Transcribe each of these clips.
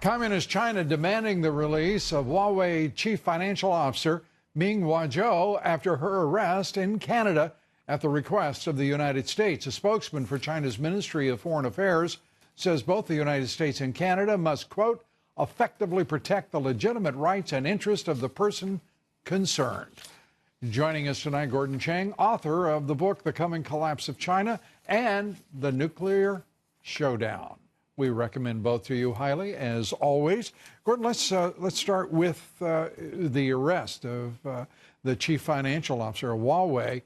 Communist China demanding the release of Huawei chief financial officer Meng Wanzhou after her arrest in Canada at the request of the United States. A spokesman for China's Ministry of Foreign Affairs says both the United States and Canada must, quote, effectively protect the legitimate rights and interests of the person concerned. Joining us tonight, Gordon Chang, author of the book The Coming Collapse of China and The Nuclear Showdown. We recommend both to you highly, as always. Gordon, let's start with the arrest of the chief financial officer of Huawei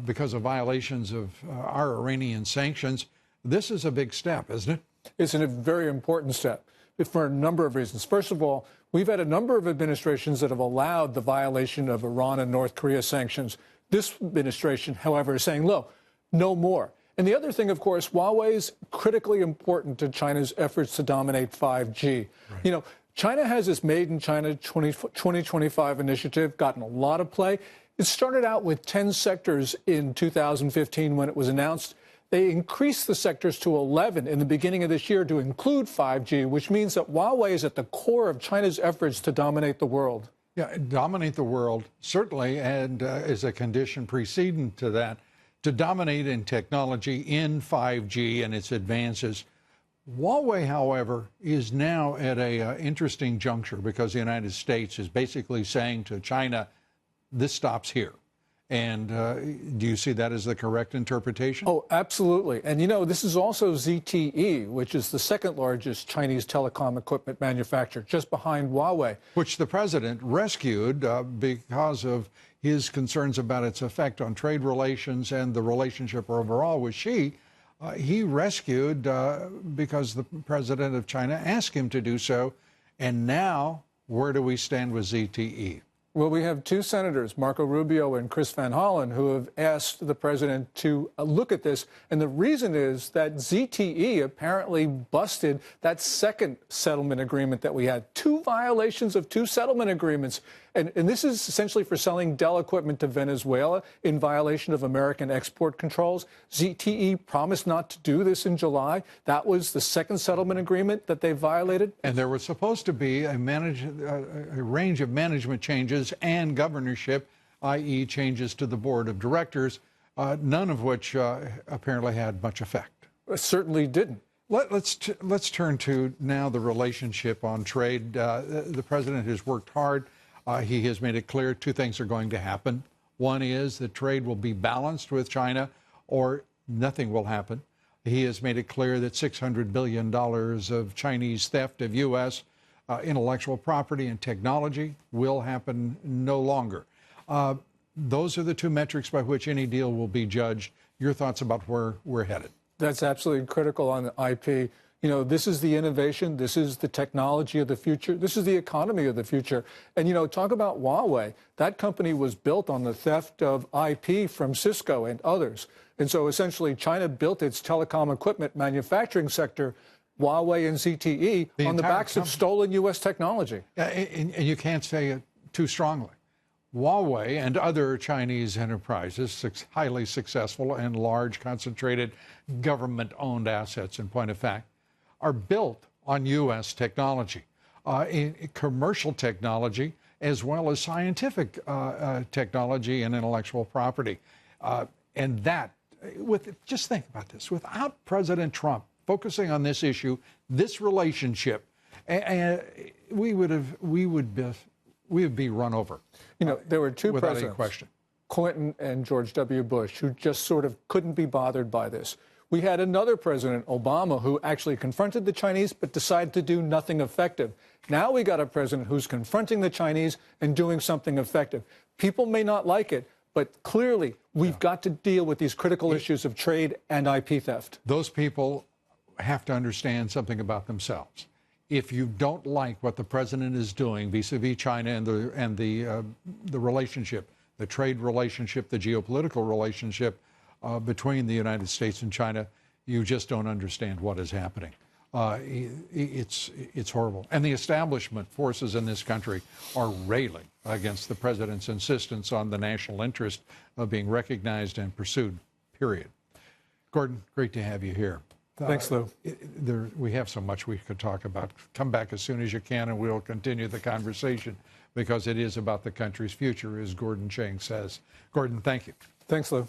because of violations of our Iranian sanctions. This is a big step, isn't it? It's a very important step for a number of reasons. First of all, we've had a number of administrations that have allowed the violation of Iran and North Korea sanctions. This administration, however, is saying, look, no more. And the other thing, of course, Huawei is critically important to China's efforts to dominate 5G. Right. You know, China has this Made in China 2025 initiative, gotten a lot of play. It started out with 10 sectors in 2015 when it was announced. They increased the sectors to 11 in the beginning of this year to include 5G, which means that Huawei is at the core of China's efforts to dominate the world. Yeah, dominate the world, certainly, and as a condition preceding to that, to dominate in technology in 5G and its advances. Huawei, however, is now at a interesting juncture because the United States is basically saying to China, this stops here. And do you see that as the correct interpretation? Oh, absolutely. And, you know, this is also ZTE, which is the second largest Chinese telecom equipment manufacturer, just behind Huawei. Which the president rescued because of his concerns about its effect on trade relations and the relationship overall with Xi. He rescued because the president of China asked him to do so. And now, where do we stand with ZTE? Well, we have two senators, Marco Rubio and Chris Van Hollen, who have asked the president to look at this. And the reason is that ZTE apparently busted that second settlement agreement that we had. Two violations of two settlement agreements. And this is essentially for selling Dell equipment to Venezuela in violation of American export controls. ZTE promised not to do this in July. That was the second settlement agreement that they violated. And there was supposed to be a range of management changes and governorship, i.e. changes to the board of directors, none of which apparently had much effect. It certainly didn't. Let's turn to now the relationship on trade. The president has worked hard. He has made it clear two things are going to happen. One is that trade will be balanced with China or nothing will happen. He has made it clear that $600 billion of Chinese theft of U.S. Intellectual property and technology will happen no longer. Those are the two metrics by which any deal will be judged. Your thoughts about where we're headed? That's absolutely critical on the IP. You know, this is the innovation. This is the technology of the future. This is the economy of the future. And, you know, talk about Huawei. That company was built on the theft of IP from Cisco and others. And so essentially China built its telecom equipment manufacturing sector, Huawei and ZTE, on the backs of stolen U.S. technology. And you can't say it too strongly. Huawei and other Chinese enterprises, highly successful and large, concentrated government-owned assets, in point of fact, are built on U.S. technology, commercial technology, as well as scientific technology and intellectual property. And that, just think about this, without President Trump focusing on this issue, this relationship, we would be run over. You know, there were two without presidents, any question. Clinton and George W. Bush, who just sort of couldn't be bothered by this. We had another president, Obama, who actually confronted the Chinese but decided to do nothing effective. Now we got a president who's confronting the Chinese and doing something effective. People may not like it, but clearly we've got to deal with these critical issues of trade and IP theft. Those people have to understand something about themselves. If you don't like what the president is doing vis-a-vis China and the relationship, the trade relationship, the geopolitical relationship between the United States and China, you just don't understand what is happening. It's horrible. And the establishment forces in this country are railing against the president's insistence on the national interest of being recognized and pursued, period. Gordon, great to have you here. Thanks, Lou. We have so much we could talk about. Come back as soon as you can, and we'll continue the conversation because it is about the country's future, as Gordon Chang says. Gordon, thank you. Thanks, Lou.